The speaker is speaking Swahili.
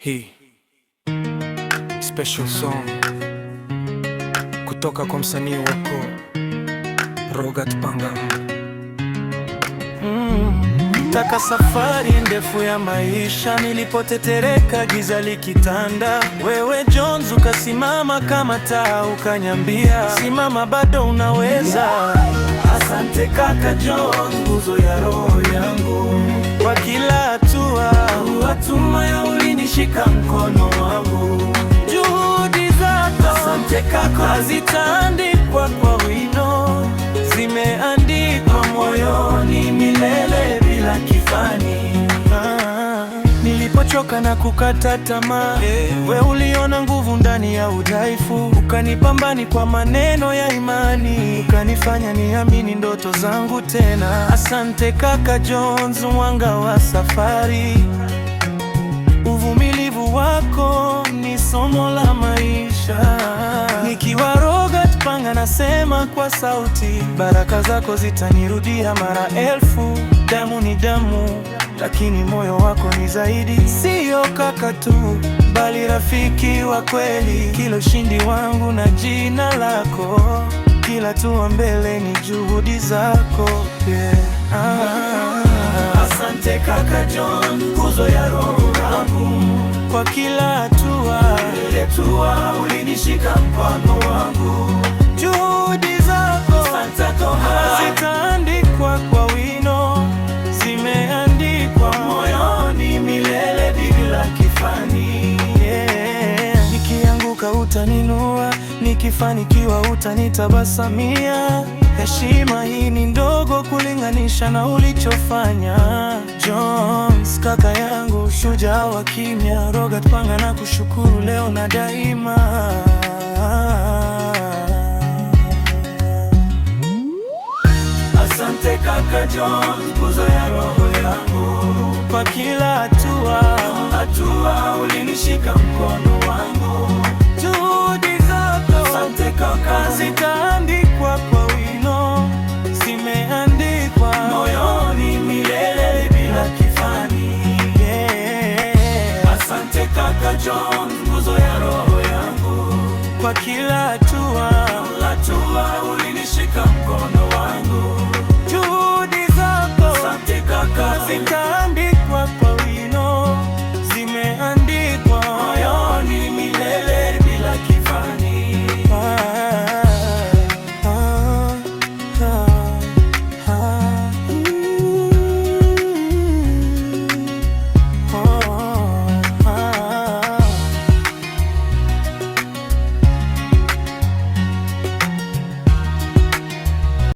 Hii special song kutoka kwa msanii wako Robert Pangam. Taka safari ndefu ya maisha, nilipotetereka giza likitanda, wewe Jones ukasimama kama taa, ukanyambia simama, bado unaweza. Asante kaka Jones, nguzo ya roho yangu, kwa kila hatua ya ulinishika mkono wangu. Juhudi zako asante kaka hazitaandikwa kwa wino, zimeandikwa moyoni milele bila kifani. Nilipochoka na kukata tamaa, we uliona nguvu ndani ya udhaifu, ukanipambani kwa maneno ya imani, ukanifanya niamini ndoto zangu tena. Asante kaka Jones, mwanga wa safari, uvumilivu wako ni somo la maisha. Nikiwa Robert Panga nasema kwa sauti, baraka zako zitanirudia mara elfu. Damu ni damu, lakini moyo wako ni zaidi. Sio kaka tu, bali rafiki wa kweli. Kila ushindi wangu na jina lako, kila hatua mbele ni juhudi zako, Asante kaka John, nguzo ya roho yangu, kwa kila hatua ulinishika mkono wangu. Juhudi zako hazitaandikwa kwa wino, zimeandikwa moyoni milele bila kifani. Nikianguka utaninua, nikifanikiwa utanitabasamia. Heshima hii ni ndogo kulinganisha na ulichofanya. Jones kaka yangu, shujaa wa kimya. Robert Panga na kushukuru leo na daima. Asante kaka Jones, nguzo ya roho yangu, kwa kila hatua ulinishika mkono wangu. Juhudi zako asante kaka zitaandikwa kwa wino, zimeandikwa moyoni milele bila kifani. Asante kaka Jones, nguzo ya roho yangu, kwa kila hatua ulinishika mkono wangu. Juhudi zako asante kaka zitaandikwa